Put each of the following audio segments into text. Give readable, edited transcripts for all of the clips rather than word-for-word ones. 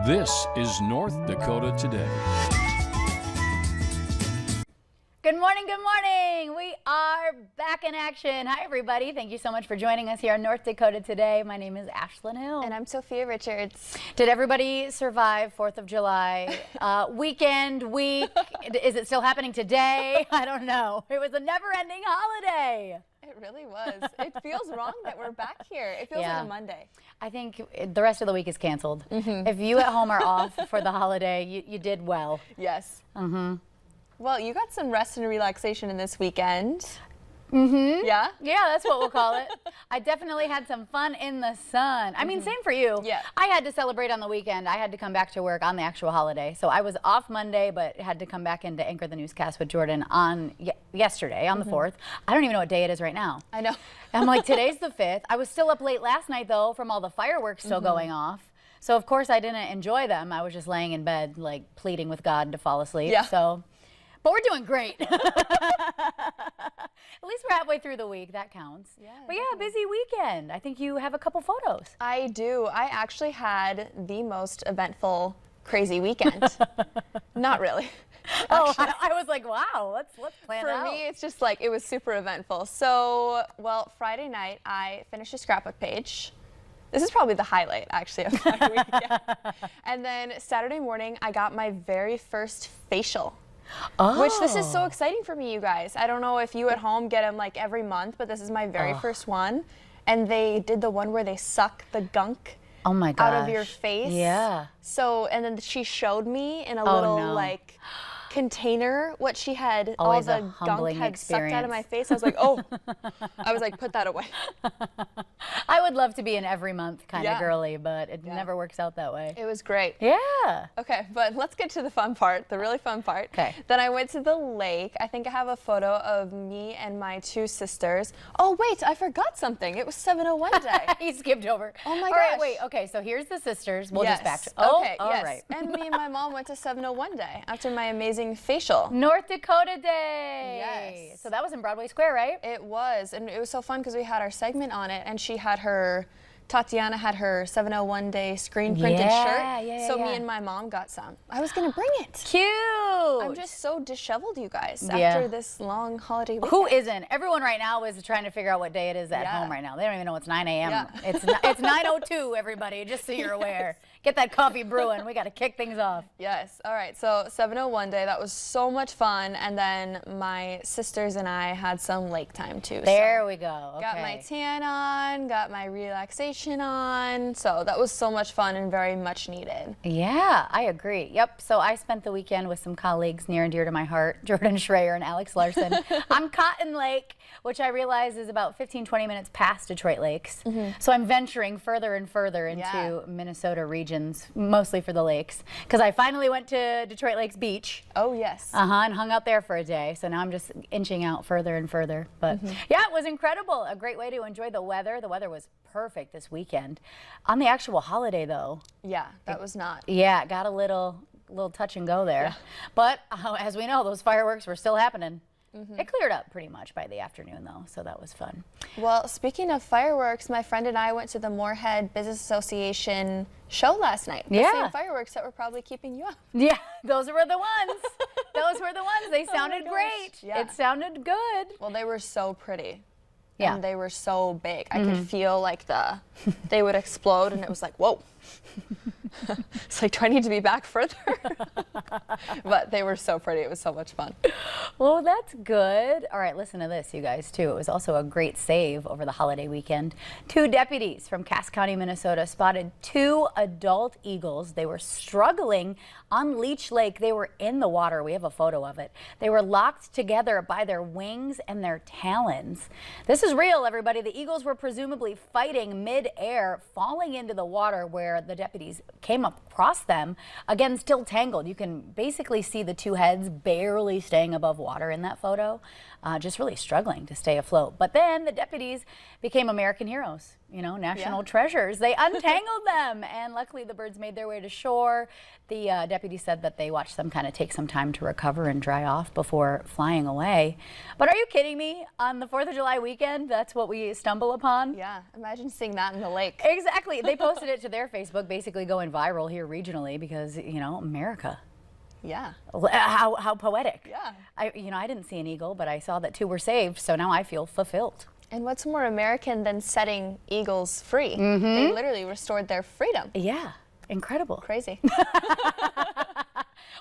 This is North Dakota Today. Good morning, good morning. We are back in action. Hi, everybody. Thank you so much for joining us here on North Dakota Today. My name is Ashlyn Hill. And I'm Sophia Richards. Did everybody survive 4th of July weekend, week? Is it still happening today? I don't know. It was a never-ending holiday. It really was. It feels wrong that we're back here. It feels like a Monday. I think the rest of the week is canceled. If you at home are off for the holiday, you did well. Yes. Well, you got some rest and relaxation in this weekend. Yeah? Yeah, that's what we'll call it. I definitely had some fun in the sun. I mean, same for you. Yeah. I had to celebrate on the weekend. I had to come back to work on the actual holiday. So I was off Monday, but had to come back in to anchor the newscast with Jordan on yesterday, on the 4th. I don't even know what day it is right now. I know. I'm like, today's the 5th. I was still up late last night, though, from all the fireworks still going off. So, of course, I didn't enjoy them. I was just laying in bed, like, pleading with God to fall asleep. Yeah. So, but we're doing great. At least we're halfway through the week. That counts. Yeah, but yeah, busy weekend. I think you have a couple photos. I do. I actually had the most eventful, crazy weekend. Not really. Oh, I was like, wow, let's plan it out. For me, it's just like, it was super eventful. So, well, Friday night, I finished a scrapbook page. This is probably the highlight, actually, of my weekend. And then Saturday morning, I got my very first facial. Which this is so exciting for me, you guys. I don't know if you at home get them like every month, but this is my very first one. And they did the one where they suck the gunk out of your face. Yeah. So, and then she showed me in a little like container what she had, Always all the gunk had sucked out of my face. I was like, oh, I was like, put that away. I would love to be an every month kind of girly, but it never works out that way. It was great. Yeah. Okay, but let's get to the fun part, the really fun part. Okay. Then I went to the lake. I think I have a photo of me and my two sisters. Oh, wait, I forgot something. It was 701 day. You skipped over. Oh my gosh. All right, wait, okay, so here's the sisters. We'll just back. Okay, all yes. right. And me and my mom went to 701 day after my amazing facial. North Dakota Day. Yes. So that was in Broadway Square, right? It was, and it was so fun because we had our segment on it, and she had her, Tatiana had her 701 day screen printed shirt. So me and my mom got some. I was gonna bring it. Cute. I'm just so disheveled, you guys, after this long holiday weekend. Who isn't? Everyone right now is trying to figure out what day it is at home right now. They don't even know it's 9 a.m. Yeah. It's 9:02, everybody, just so you're aware. Get that coffee brewing. We got to kick things off. Yes. All right. So 701 day, that was so much fun. And then my sisters and I had some lake time too. There we go. Okay. Got my tan on, got my relaxation on. So that was so much fun and very much needed. Yeah, I agree. Yep. So I spent the weekend with some colleagues near and dear to my heart, Jordan Schreier and Alex Larson, on Cotton Lake, which I realize is about 15-20 minutes past Detroit Lakes. So I'm venturing further and further into Minnesota regions, mostly for the lakes, because I finally went to Detroit Lakes Beach. Oh, yes. And hung out there for a day. So now I'm just inching out further and further. But yeah, it was incredible. A great way to enjoy the weather. The weather was perfect this weekend. On the actual holiday, though. Yeah, that was not. Yeah, it got a little touch and go there. But as we know, those fireworks were still happening. It cleared up pretty much by the afternoon, though, so that was fun. Well, speaking of fireworks, my friend and I went to the Moorhead Business Association show last night. The same fireworks that were probably keeping you up. Yeah, those were the ones. Those were the ones. They sounded great. Yeah. It sounded good. Well, they were so pretty. Yeah. And they were so big. I could feel like they would explode, and it was like, whoa. It's like, do I need to be back further? But they were so pretty. It was so much fun. Well, that's good. All right, listen to this, you guys, too. It was also a great save over the holiday weekend. 2 deputies from Cass County, Minnesota spotted 2 adult eagles. They were struggling on Leech Lake. They were in the water. We have a photo of it. They were locked together by their wings and their talons. This is real, everybody. The eagles were presumably fighting mid-air, falling into the water where the deputies came across them. Again, still tangled. You can basically see the 2 heads barely staying above water in that photo, just really struggling to stay afloat. But then the deputies became American heroes. national treasures. They untangled them, and luckily the birds made their way to shore. The deputy said that they watched them kind of take some time to recover and dry off before flying away. But are you kidding me? On the 4th of July weekend, that's what we stumble upon? Yeah, imagine seeing that in the lake. Exactly. They posted it to their Facebook, basically going viral here regionally because, America. Yeah. How poetic. Yeah. I didn't see an eagle, but I saw that 2 were saved, so now I feel fulfilled. And what's more American than setting eagles free? They literally restored their freedom. Yeah, incredible. Crazy.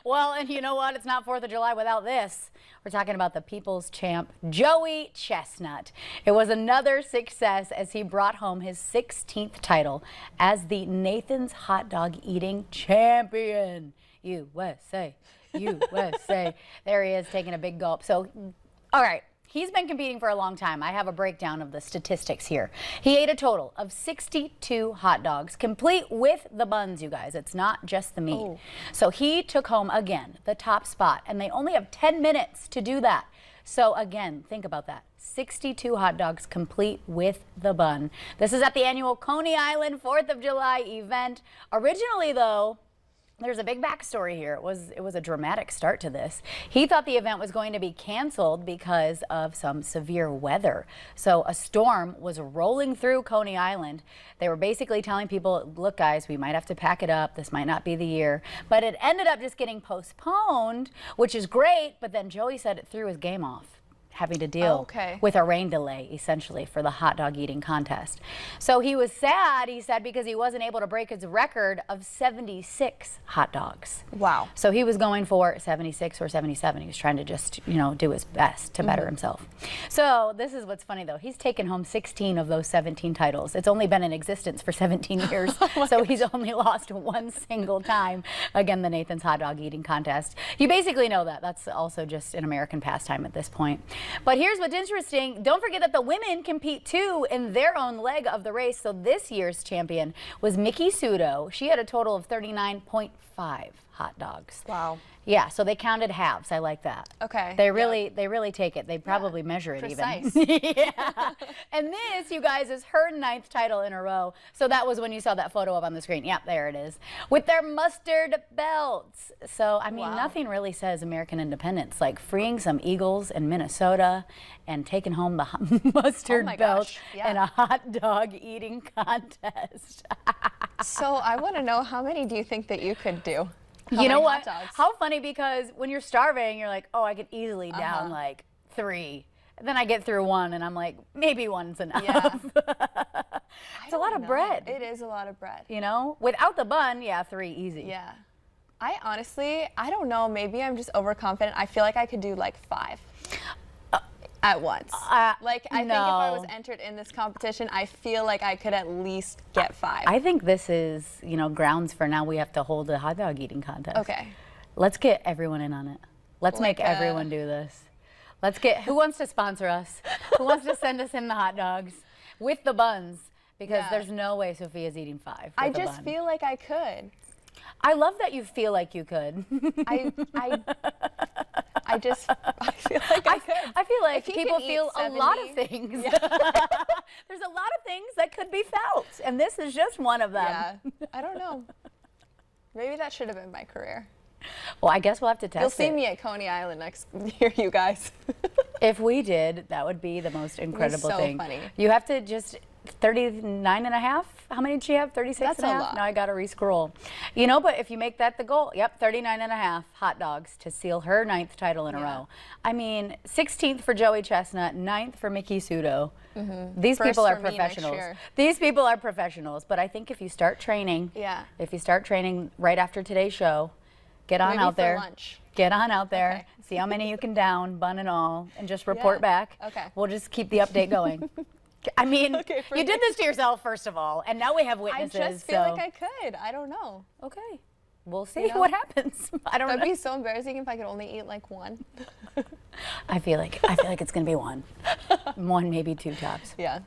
Well, and you know what? It's not 4th of July without this. We're talking about the people's champ, Joey Chestnut. It was another success as he brought home his 16th title as the Nathan's hot dog eating champion. USA, USA. There he is taking a big gulp. So, all right. He's been competing for a long time. I have a breakdown of the statistics here. He ate a total of 62 hot dogs, complete with the buns, you guys. It's not just the meat. Oh. So he took home, again, the top spot, and they only have 10 minutes to do that. So again, think about that. 62 hot dogs complete with the bun. This is at the annual Coney Island 4th of July event. Originally, though, there's a big backstory here. It was a dramatic start to this. He thought the event was going to be canceled because of some severe weather. So a storm was rolling through Coney Island. They were basically telling people, look guys, we might have to pack it up. This might not be the year. But it ended up just getting postponed, which is great. But then Joey said it threw his game off, having to deal with a rain delay, essentially, for the hot dog eating contest. So he was sad, he said, because he wasn't able to break his record of 76 hot dogs. Wow. So he was going for 76 or 77. He was trying to just, do his best to better himself. So this is what's funny, though. He's taken home 16 of those 17 titles. It's only been in existence for 17 years, so he's only lost one single time. Again, the Nathan's hot dog eating contest. You basically know that. That's also just an American pastime at this point. But here's what's interesting. Don't forget that the women compete too in their own leg of the race. So this year's champion was Mickey Sudo. She had a total of 39.5 hot dogs. Wow. Yeah, so they counted halves. I like that. Okay. They really take it. They probably measure it Precise. even. Yeah. And this, you guys, is her 9th title in a row. So that was when you saw that photo up on the screen. Yep, there it is. With their mustard belts. So, I mean, nothing really says American independence like freeing some eagles in Minnesota and taking home the mustard belt in a hot dog eating contest. So I want to know, how many do you think that you could do? You know what? How funny, because when you're starving, you're like, oh, I could easily down like 3. Then I get through 1 and I'm like, maybe 1's enough. Yeah. It's a lot of bread. It is a lot of bread. Without the bun, 3 easy. Yeah. I don't know, maybe I'm just overconfident. I feel like I could do like 5. At once. I think if I was entered in this competition, I feel like I could at least get 5. I think this is, grounds for now we have to hold a hot dog eating contest. Okay. Let's get everyone in on it. Let's make everyone do this. Let's get, who wants to sponsor us? Who wants to send us in the hot dogs with the buns? Because there's no way Sophia's eating 5 I just feel like I could. I love that you feel like you could. I feel like I could. I feel like people feel a lot of things. Yeah. There's a lot of things that could be felt, and this is just one of them. Yeah, I don't know. Maybe that should have been my career. Well, I guess we'll have to test it. You'll see me at Coney Island next year, you guys. If we did, that would be the most incredible thing. Funny. You have to just 39 and a half. How many did she have? 36 That's and a half? a lot. Now I got to re-scroll. But if you make that the goal, 39 and a half hot dogs to seal her 9th title in a row. I mean, 16th for Joey Chestnut, 9th for Mickey Sudo. These people are professionals. These people are professionals. But I think if you start training, if you start training right after today's show, get on out there. Lunch. Get on out there, see how many you can down, bun and all, and just report back. Okay. We'll just keep the update going. I mean, you did this to yourself, first of all, and now we have witnesses. I just feel like I could. I don't know. Okay. We'll see what happens. I don't know. That'd be so embarrassing if I could only eat like 1. I feel like it's going to be 1. 1, maybe 2 tops. Yeah.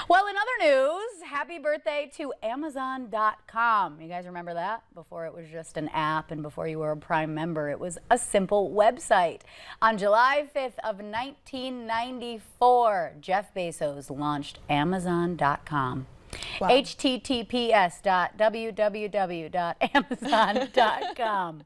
Well, in other news, happy birthday to Amazon.com. You guys remember that? Before it was just an app and before you were a Prime member, it was a simple website. On July 5th of 1994, Jeff Bezos launched Amazon.com. Wow. https://www.amazon.com.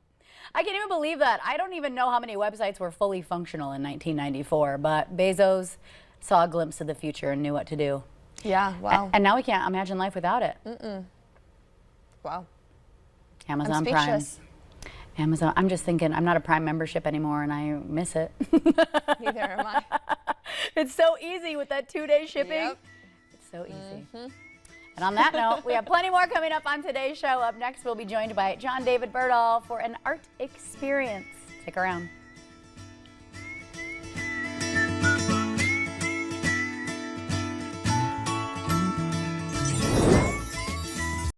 I can't even believe that. I don't even know how many websites were fully functional in 1994, but Bezos saw a glimpse of the future and knew what to do. Yeah, wow. And now we can't imagine life without it. Wow. Amazon I'm Prime. speechless. Amazon. I'm just thinking, I'm not a Prime membership anymore, and I miss it. Neither am I. It's so easy with that 2-day shipping. Yep. It's so easy. And on that note, we have plenty more coming up on today's show. Up next, we'll be joined by John David Birdall for an art experience. Stick around.